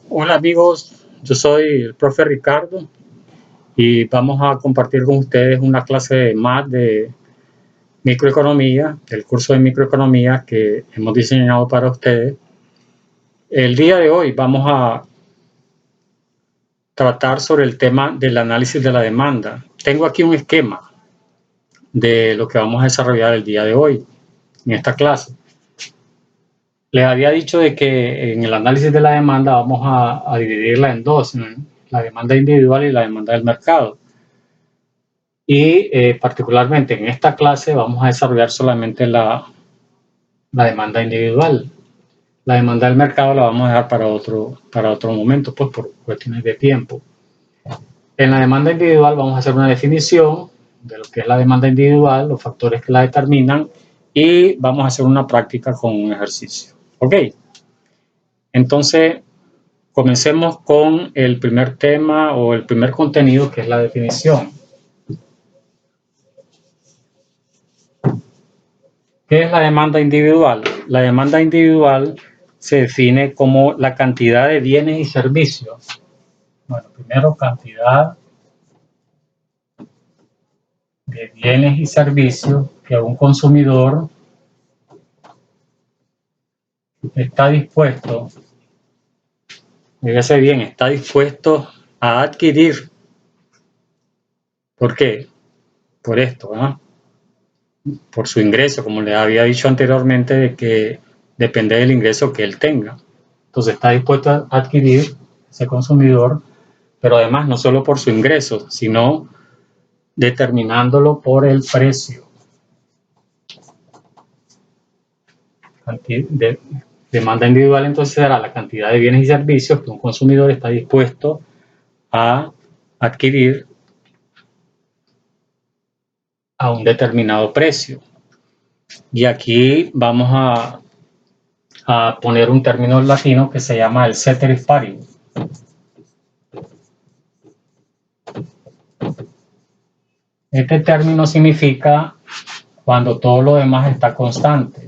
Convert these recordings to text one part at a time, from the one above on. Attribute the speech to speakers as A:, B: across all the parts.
A: Hola amigos, yo soy el profe Ricardo y vamos a compartir con ustedes una clase más de microeconomía, el curso de microeconomía que hemos diseñado para ustedes. El día de hoy vamos a tratar sobre el tema del análisis de la demanda. Tengo aquí un esquema de lo que vamos a desarrollar el día de hoy en esta clase. Les había dicho de que en el análisis de la demanda vamos a dividirla en dos, la demanda individual y la demanda del mercado. Y particularmente en esta clase vamos a desarrollar solamente la demanda individual. La demanda del mercado la vamos a dejar para otro momento, pues por cuestiones de tiempo. En la demanda individual vamos a hacer una definición de lo que es la demanda individual, los factores que la determinan y vamos a hacer una práctica con un ejercicio. ¿Ok? Entonces, comencemos con el primer tema o el primer contenido que es la definición. ¿Qué es la demanda individual? La demanda individual se define como la cantidad de bienes y servicios. Bueno, primero cantidad de bienes y servicios que un consumidor está dispuesto, fíjese bien, está dispuesto a adquirir. ¿Por qué? Por esto, ¿no? Por su ingreso, como le había dicho anteriormente, de que depende del ingreso que él tenga. Entonces está dispuesto a adquirir ese consumidor, pero además no solo por su ingreso, sino determinándolo por el precio. Demanda individual entonces será la cantidad de bienes y servicios que un consumidor está dispuesto a adquirir a un determinado precio. Y aquí vamos a poner un término latino que se llama el ceteris paribus. Este término significa cuando todo lo demás está constante.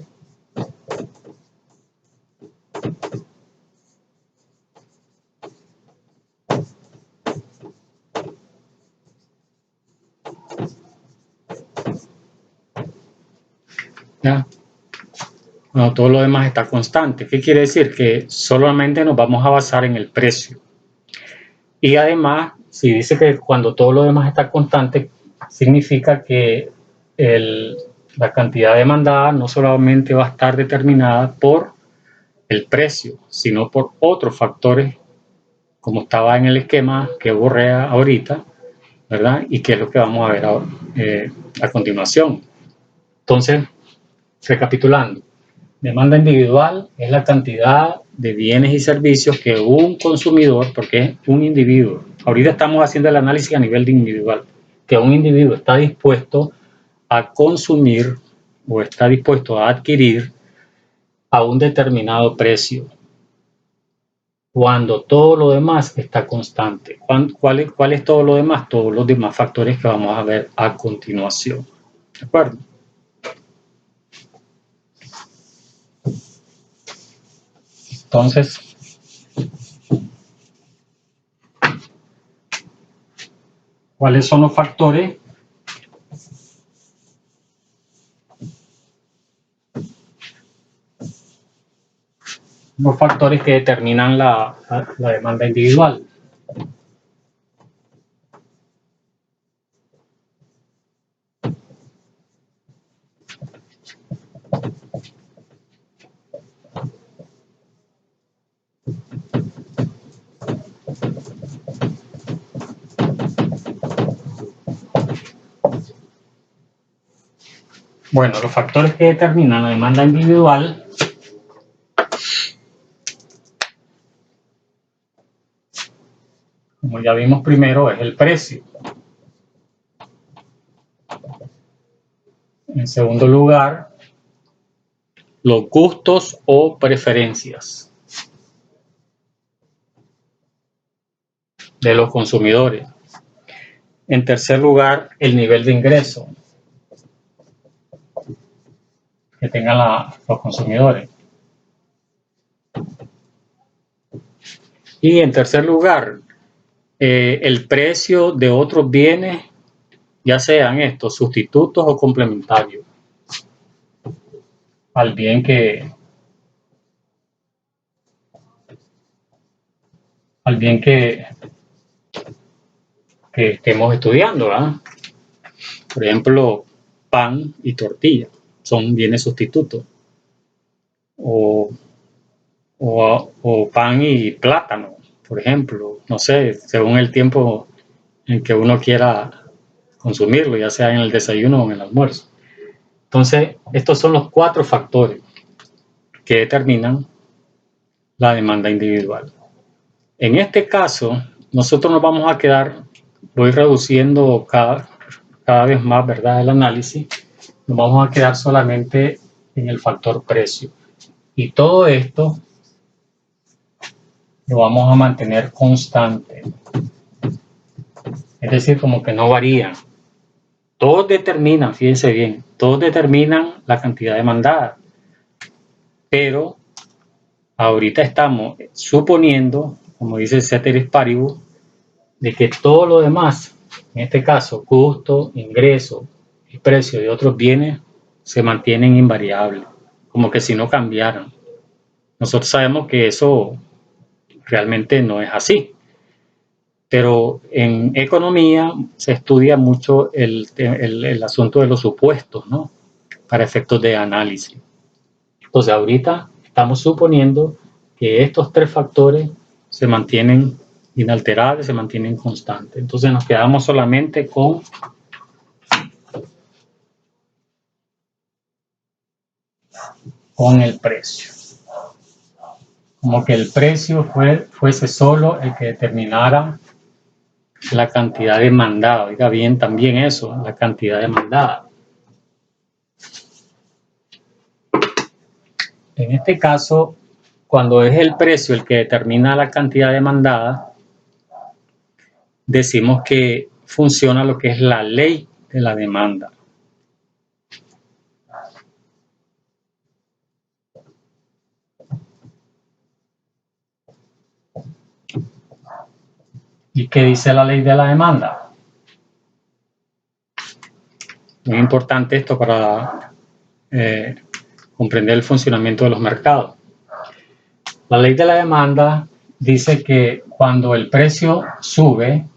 A: ¿Ya? Cuando todo lo demás está constante. ¿Qué quiere decir? Que solamente nos vamos a basar en el precio. Y además, si dice que cuando todo lo demás está constante, significa que la cantidad demandada no solamente va a estar determinada por el precio, sino por otros factores, como estaba en el esquema que borré ahorita, ¿verdad? Y que es lo que vamos a ver ahora, a continuación. Entonces, recapitulando, demanda individual es la cantidad de bienes y servicios que un consumidor, porque es un individuo, ahorita estamos haciendo el análisis a nivel de individual, que un individuo está dispuesto a consumir o está dispuesto a adquirir a un determinado precio cuando todo lo demás está constante. ¿Cuál es todo lo demás? Todos los demás factores que vamos a ver a continuación. ¿De acuerdo? Entonces, ¿cuáles son los factores? Los factores que determinan la demanda individual. Bueno, los factores que determinan la demanda individual como ya vimos primero, es el precio. En segundo lugar, los gustos o preferencias de los consumidores. En tercer lugar, el nivel de ingreso que tengan los consumidores. Y en tercer lugar, el precio de otros bienes, ya sean estos sustitutos o complementarios, al bien que estemos estudiando, ¿verdad? Por ejemplo, pan y tortilla son bienes sustitutos. O, o pan y plátano, por ejemplo, no sé, según el tiempo en que uno quiera consumirlo, ya sea en el desayuno o en el almuerzo. Entonces, estos son los 4 factores que determinan la demanda individual. En este caso, nosotros nos vamos a quedar, voy reduciendo cada vez más, ¿verdad?, el análisis, nos vamos a quedar solamente en el factor precio. Y todo esto lo vamos a mantener constante. Es decir, como que no varían. Todos determinan, fíjense bien, todos determinan la cantidad demandada. Pero ahorita estamos suponiendo, como dice ceteris paribus, de que todo lo demás, en este caso, costo, ingreso y precio de otros bienes, se mantienen invariables, como que si no cambiaran. Nosotros sabemos que eso realmente no es así. Pero en economía se estudia mucho el asunto de los supuestos, ¿no?, para efectos de análisis. Entonces, ahorita estamos suponiendo que estos 3 factores se mantienen inalterables, se mantienen constantes. Entonces, nos quedamos solamente con el precio. Como que el precio fuese solo el que determinara la cantidad demandada. Oiga bien, también eso, la cantidad demandada. En este caso, cuando es el precio el que determina la cantidad demandada, decimos que funciona lo que es la ley de la demanda. ¿Y qué dice la ley de la demanda? Muy importante esto para comprender el funcionamiento de los mercados. La ley de la demanda dice que cuando el precio sube,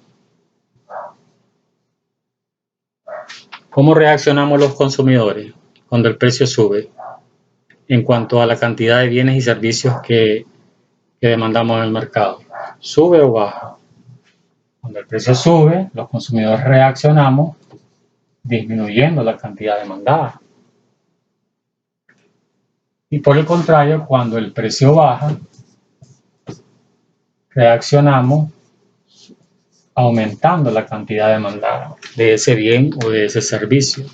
A: ¿cómo reaccionamos los consumidores cuando el precio sube en cuanto a la cantidad de bienes y servicios que demandamos en el mercado? ¿Sube o baja? Cuando el precio sube, los consumidores reaccionamos disminuyendo la cantidad demandada. Y por el contrario, cuando el precio baja, reaccionamos aumentando la cantidad demandada de ese bien o de ese servicio.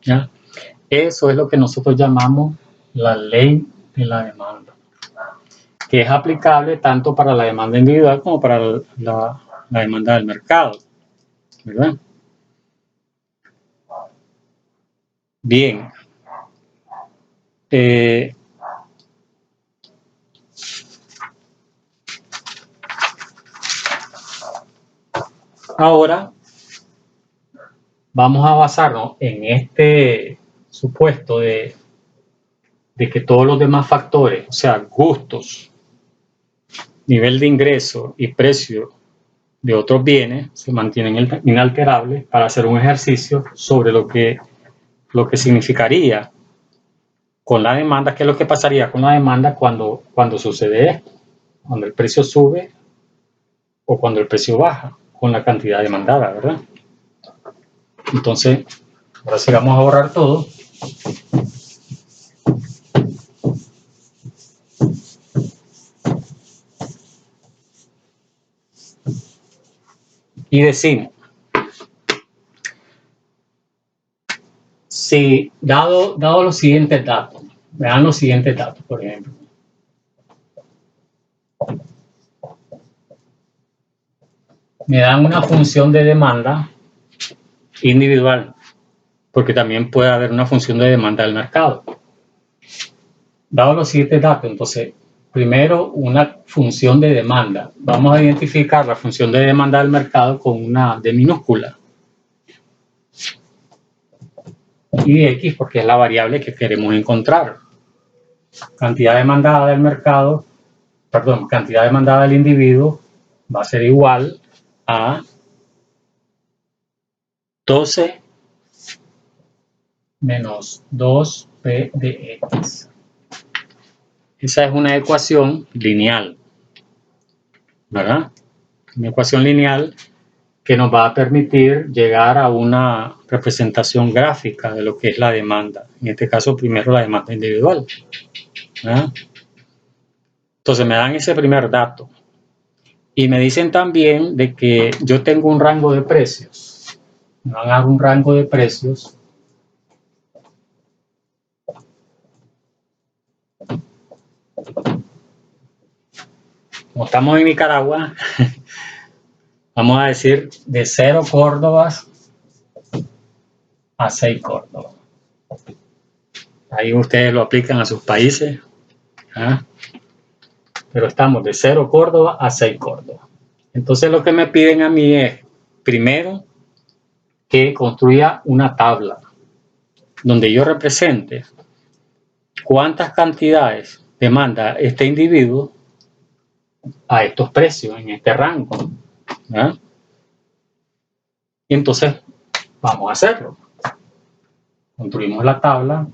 A: ¿Ya? Eso es lo que nosotros llamamos la ley de la demanda, que es aplicable tanto para la demanda individual como para la demanda del mercado, ¿verdad? Bien. Ahora vamos a basarnos en este supuesto de que todos los demás factores, o sea, gustos, nivel de ingreso y precio de otros bienes, se mantienen inalterables, para hacer un ejercicio sobre lo que significaría con la demanda. ¿Qué es lo que pasaría con la demanda cuando sucede esto? Cuando el precio sube o cuando el precio baja con la cantidad demandada, ¿verdad? Entonces, ahora sí vamos a borrar todo. Y decimos, si dado los siguientes datos, vean los siguientes datos, por ejemplo. Me dan una función de demanda individual, porque también puede haber una función de demanda del mercado. Dado los siguientes datos, entonces, primero una función de demanda. Vamos a identificar la función de demanda del mercado con una D minúscula. Y X porque es la variable que queremos encontrar. Cantidad demandada del mercado, perdón, cantidad demandada del individuo va a ser igual a 12 menos 2P de X. Esa es una ecuación lineal, ¿verdad? Una ecuación lineal que nos va a permitir llegar a una representación gráfica de lo que es la demanda. En este caso, primero la demanda individual, ¿verdad? Entonces me dan ese primer dato. Y me dicen también de que yo tengo un rango de precios. Me van a dar un rango de precios como estamos en Nicaragua, vamos a decir de 0 Córdobas a 6 Córdobas. Ahí ustedes lo aplican a sus países, ¿eh? Pero estamos de 0 Córdoba a 6 Córdoba. Entonces lo que me piden a mí es, primero, que construya una tabla donde yo represente cuántas cantidades demanda este individuo a estos precios, en este rango, ¿eh? Y entonces vamos a hacerlo. Construimos la tabla.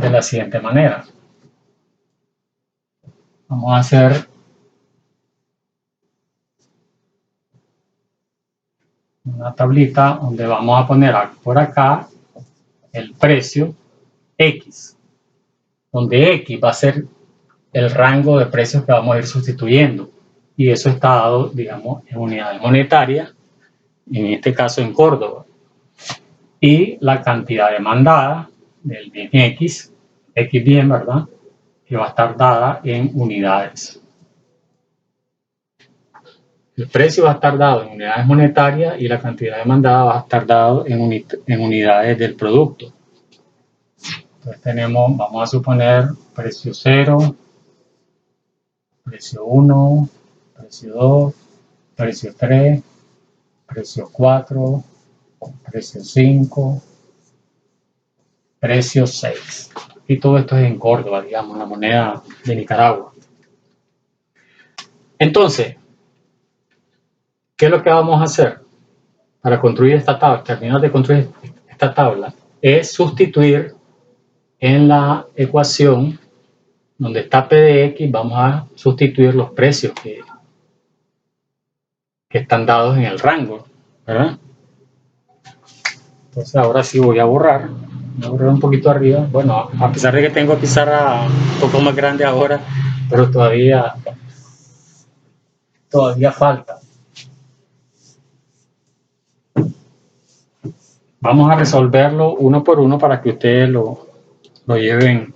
A: De la siguiente manera. Vamos a hacer una tablita donde vamos a poner por acá el precio X, donde X va a ser el rango de precios que vamos a ir sustituyendo. Y eso está dado, digamos, en unidades monetarias, en este caso en Córdoba. Y la cantidad demandada del bien X bien, ¿verdad? Que va a estar dada en unidades. El precio va a estar dado en unidades monetarias y la cantidad demandada va a estar dado en unidades del producto. Entonces tenemos, vamos a suponer, precio 0, precio 1, precio 2, precio 3, precio 4, precio 5, precio 6. Y todo esto es en Córdoba, digamos, la moneda de Nicaragua. Entonces, ¿qué es lo que vamos a hacer para construir esta tabla? Terminar de construir esta tabla es sustituir en la ecuación donde está P de X, vamos a sustituir los precios que están dados en el rango, ¿verdad? Entonces ahora sí voy a borrar. Voy a borrar un poquito arriba. Bueno, a pesar de que tengo pizarra un poco más grande ahora, pero todavía falta. Vamos a resolverlo uno por uno para que ustedes lo lleven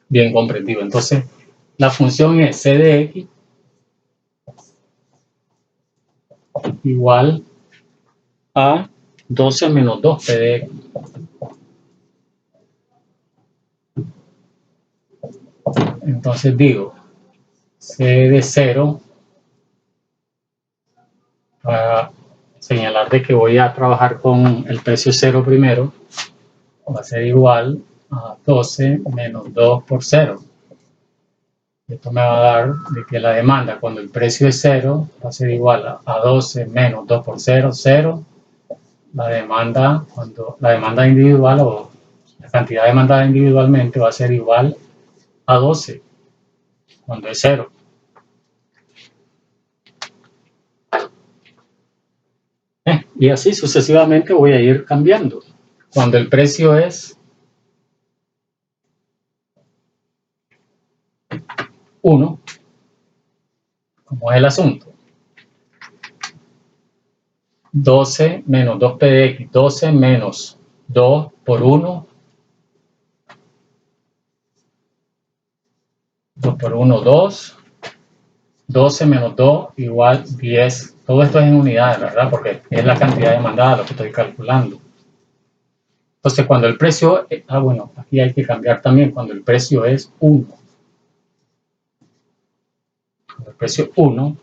A: bien comprendido. Entonces, la función es C de X igual a 12 menos 2 P de X. Entonces digo, C de 0, para señalar de que voy a trabajar con el precio 0 primero, va a ser igual a 12 menos 2 por 0. Esto me va a dar de que la demanda cuando el precio es 0 va a ser igual a 12 menos 2 por 0, 0. La demanda, cuando la demanda individual o la cantidad demandada individualmente va a ser igual a 12 cuando es 0. Y así sucesivamente voy a ir cambiando. Cuando el precio es 1, como es el asunto, 12 menos 2P de X, 12 menos 2 por 1, 2 por 1, 2, 12 menos 2 igual 10 Todo esto es en unidades, ¿verdad? Porque es la cantidad demandada lo que estoy calculando. Entonces, cuando el precio... bueno, aquí hay que cambiar también. Cuando el precio es 1. Cuando el precio es 1,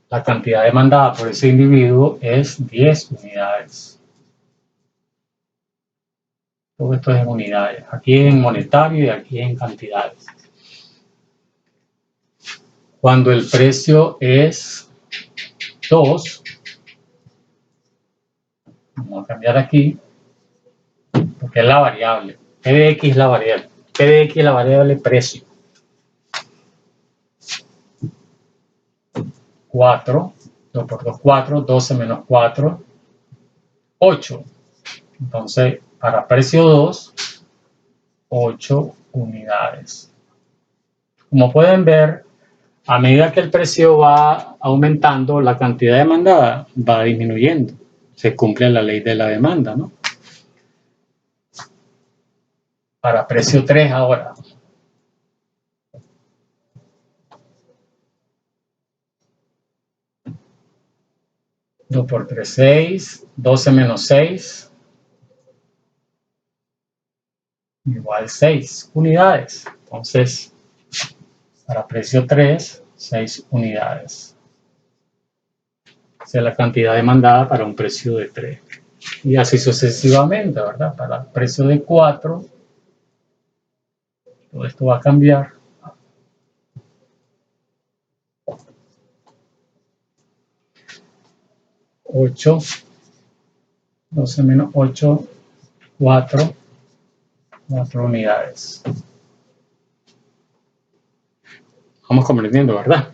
A: la cantidad demandada por ese individuo es 10 unidades. Todo esto es en unidades. Aquí en monetario y aquí en cantidades. Cuando el precio es 2, vamos a cambiar aquí, porque es la variable. P de X es la variable. P de X es la variable precio. 4, 2 por 2, 4, 12 menos 4, 8. Entonces, para precio 2, 8 unidades. Como pueden ver, a medida que el precio va aumentando, la cantidad demandada va disminuyendo. Se cumple la ley de la demanda, ¿no? Para precio 3 ahora. Dos por 3, 6. 12 menos 6. Igual 6 unidades. Entonces, para precio 3, 6 unidades. Esa es la cantidad demandada para un precio de 3. Y así sucesivamente, ¿verdad? Para el precio de 4, todo esto va a cambiar. 8, 12 menos 8, 4 unidades. Vamos comprendiendo, ¿verdad?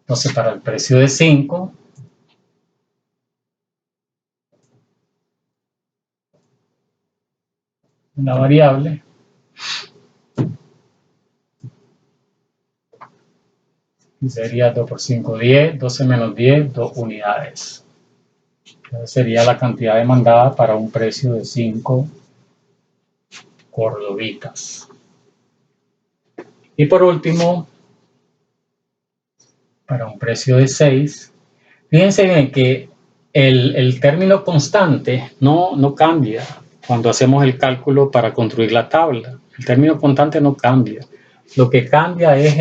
A: Entonces, para el precio de 5, una variable, y sería 2 por 5, 10, 12 menos 10, 2 unidades. Entonces sería la cantidad demandada para un precio de 5 cordobitas. Y por último, para un precio de 6, fíjense bien que el término constante no cambia cuando hacemos el cálculo para construir la tabla. El término constante no cambia. Lo que cambia es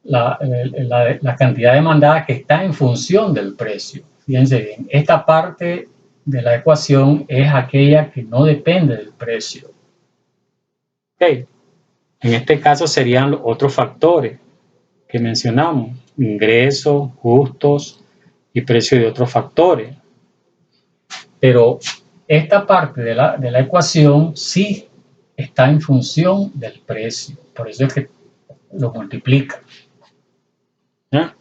A: la cantidad demandada que está en función del precio. Fíjense bien, esta parte de la ecuación es aquella que no depende del precio. Okay. En este caso serían los otros factores que mencionamos: ingresos, costos y precio de otros factores. Pero esta parte de la ecuación sí está en función del precio. Por eso es que lo multiplica. ¿Ya?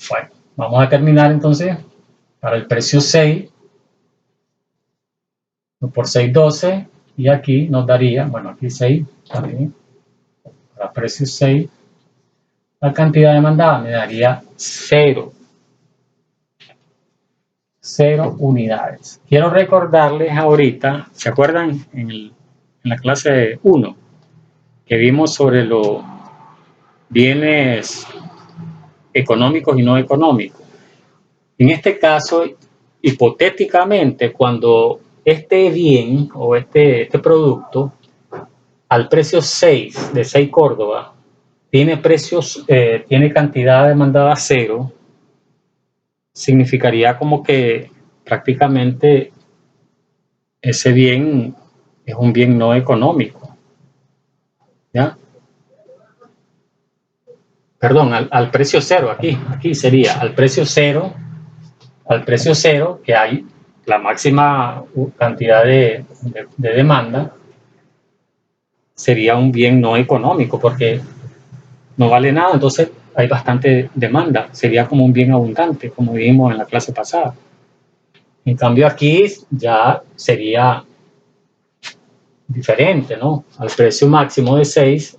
A: Bueno, vamos a terminar entonces para el precio 6, por 6, 12, y aquí nos daría, bueno, aquí 6 también, para precio 6, la cantidad demandada me daría 0. 0 unidades. Quiero recordarles ahorita, ¿se acuerdan en la clase 1 que vimos sobre los bienes económicos y no económicos? En este caso, hipotéticamente, cuando este bien o este producto al precio 6 de 6 Córdoba tiene tiene cantidad demandada 0, significaría como que prácticamente ese bien es un bien no económico. ¿Ya? Perdón, al precio 0, aquí sería al precio 0, que hay la máxima cantidad de demanda, sería un bien no económico porque no vale nada, entonces hay bastante demanda, sería como un bien abundante, como vimos en la clase pasada. En cambio aquí ya sería diferente, ¿no? Al precio máximo de 6,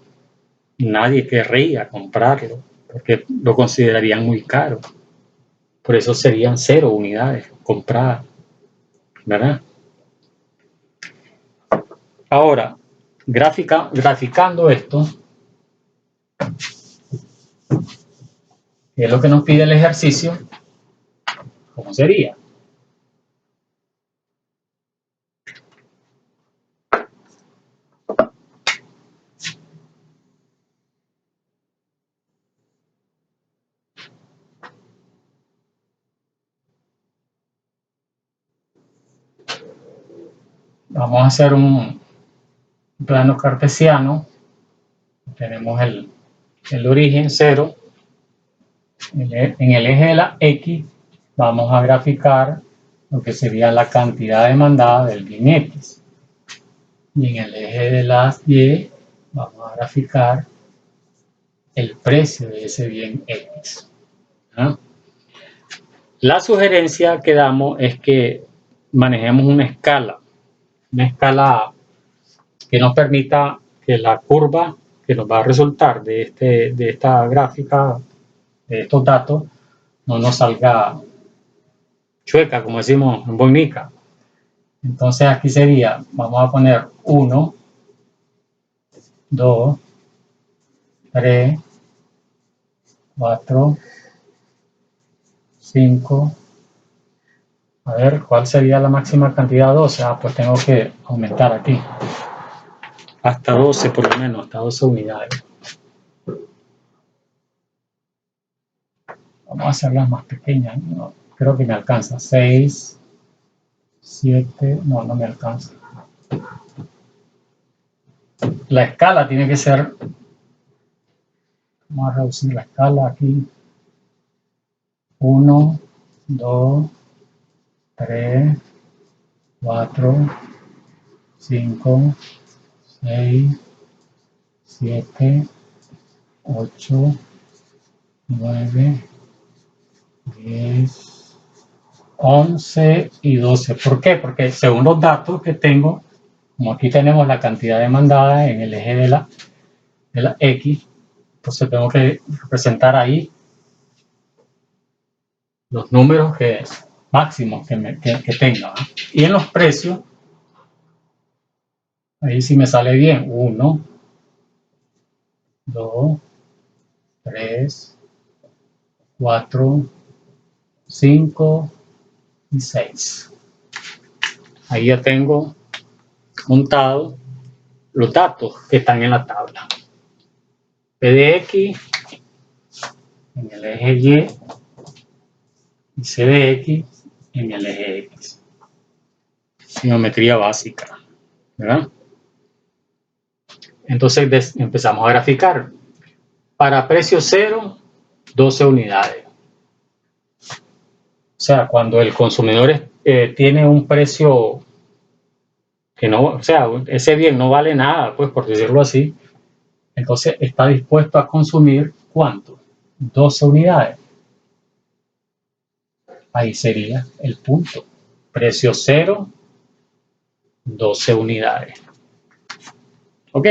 A: nadie querría comprarlo porque lo considerarían muy caro. Por eso serían 0 unidades compradas, ¿verdad? Ahora, graficando esto, que es lo que nos pide el ejercicio, ¿cómo sería? Vamos a hacer un plano cartesiano. Tenemos el origen 0. En el eje de la X vamos a graficar lo que sería la cantidad demandada del bien X. Y en el eje de la Y vamos a graficar el precio de ese bien X. ¿Ah? La sugerencia que damos es que manejemos una escala que nos permita que la curva que nos va a resultar de esta gráfica, de estos datos, no nos salga chueca, como decimos en bonica. Entonces aquí sería, vamos a poner 1, 2, 3, 4, 5. A ver, ¿cuál sería la máxima cantidad? 12. Ah, pues tengo que aumentar aquí. Hasta 12 por lo menos, hasta 12 unidades. Vamos a hacerlas más pequeñas. No, creo que me alcanza. 6, 7, no me alcanza. La escala tiene que ser, vamos a reducir la escala aquí. 1, 2, 3, 4, 5, 6, 7, 8, 9, 10, 11 y 12. ¿Por qué? Porque según los datos que tengo, como aquí tenemos la cantidad demandada en el eje de la X, entonces tengo que representar ahí los números máximos que tenga. Y en los precios, ahí sí me sale bien. 1, 2, 3, 4, 5 y 6. Ahí ya tengo montado los datos que están en la tabla. P de X en el eje Y y C de X en el eje X. Geometría básica, ¿verdad? Entonces empezamos a graficar. Para precio 0, 12 unidades. O sea, cuando el consumidor tiene un precio que no, o sea, ese bien no vale nada, pues por decirlo así, entonces está dispuesto a consumir ¿cuánto? 12 unidades. Ahí sería el punto. Precio 0, 12 unidades. ¿Ok?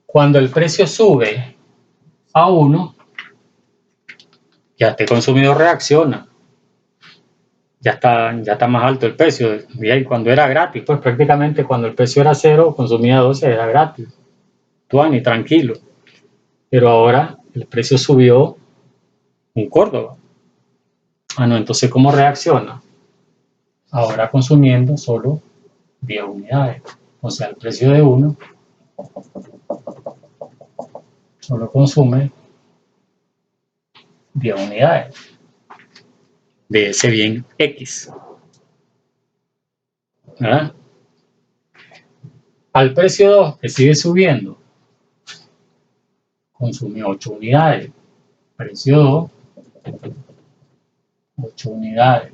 A: Cuando el precio sube a 1, ya este consumidor reacciona. Ya está más alto el precio. Y cuando era gratis, pues prácticamente cuando el precio era 0, consumía 12, era gratis. Tuani, tranquilo. Pero ahora el precio subió en Córdoba. Ah, no, entonces ¿cómo reacciona? Ahora consumiendo solo 10 unidades. O sea, el precio de 1 solo consume 10 unidades de ese bien X. ¿Verdad? Al precio 2, que sigue subiendo, consume 8 unidades. Precio 2, 8 unidades.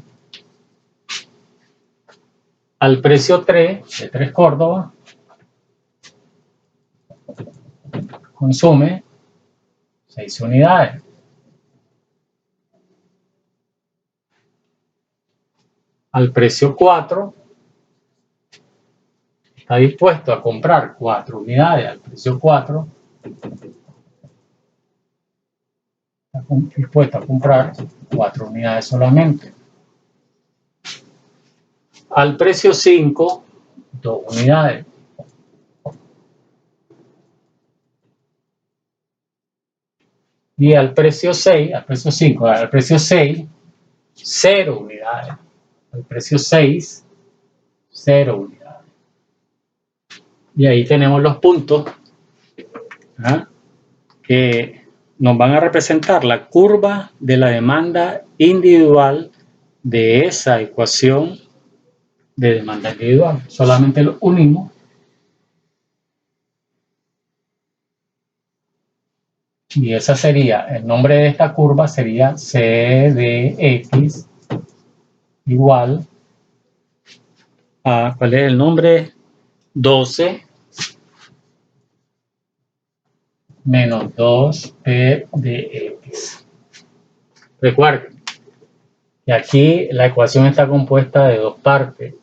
A: Al precio 3, de 3 Córdoba, consume 6 unidades. Al precio 4, está dispuesto a comprar 4 unidades. Al precio 4, está dispuesto a comprar 4 unidades solamente. Al precio 5, 2 unidades. Y al precio 6, al precio 5, al precio 6, 0 unidades. Al precio 6, 0 unidades. Y ahí tenemos los puntos, ¿ah?, que nos van a representar la curva de la demanda individual de esa ecuación de demanda individual. Solamente lo unimos. Y esa sería, el nombre de esta curva sería C de X igual a, ¿cuál es el nombre? 12 menos 2P de X. Recuerden que aquí la ecuación está compuesta de dos partes.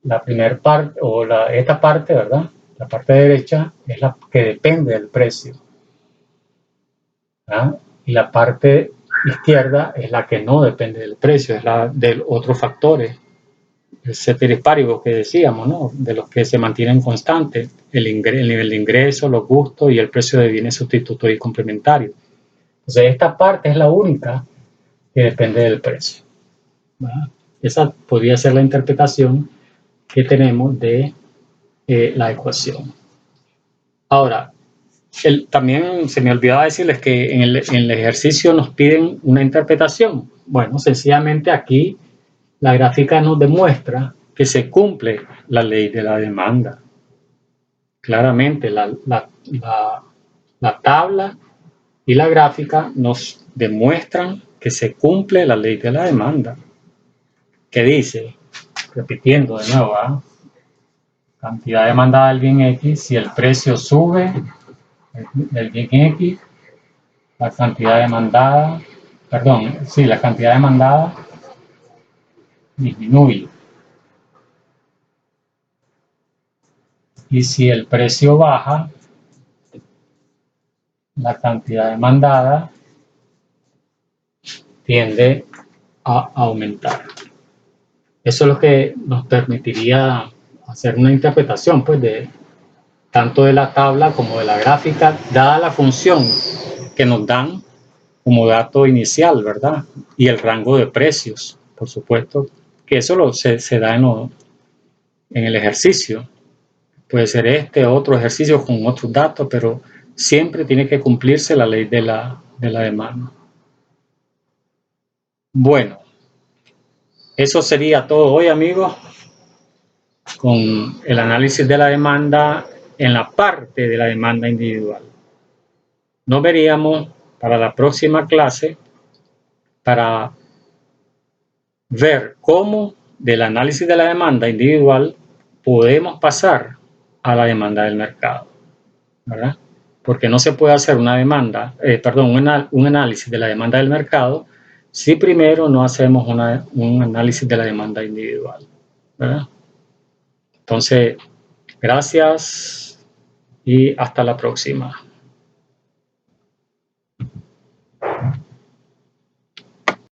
A: La primera parte, o esta parte, ¿verdad? La parte derecha es la que depende del precio, ¿verdad? Y la parte izquierda es la que no depende del precio, es la de otros factores, el ceteris paribus que decíamos, ¿no?, de los que se mantienen constantes, el nivel de ingreso, los gustos y el precio de bienes sustitutos y complementarios. Entonces esta parte es la única que depende del precio, ¿verdad? Esa podría ser la interpretación que tenemos de la ecuación. Ahora, también se me olvidaba decirles que en el ejercicio nos piden una interpretación. Bueno, sencillamente aquí la gráfica nos demuestra que se cumple la ley de la demanda. Claramente la tabla y la gráfica nos demuestran que se cumple la ley de la demanda, que dice, repitiendo de nuevo, ¿eh?, cantidad demandada del bien X, si el precio sube del bien X, la cantidad demandada, perdón, sí, la cantidad demandada disminuye. Y si el precio baja, la cantidad demandada tiende a aumentar. Eso es lo que nos permitiría hacer una interpretación, pues, de tanto de la tabla como de la gráfica, dada la función que nos dan como dato inicial, ¿verdad? Y el rango de precios, por supuesto, que eso se da en el ejercicio. Puede ser otro ejercicio con otros datos, pero siempre tiene que cumplirse la ley de la demanda. Bueno, eso sería todo hoy, amigos, con el análisis de la demanda en la parte de la demanda individual. Nos veríamos para la próxima clase para ver cómo del análisis de la demanda individual podemos pasar a la demanda del mercado, ¿verdad? Porque no se puede hacer un análisis de la demanda del mercado si primero no hacemos un análisis de la demanda individual, ¿verdad? Entonces, gracias y hasta la próxima.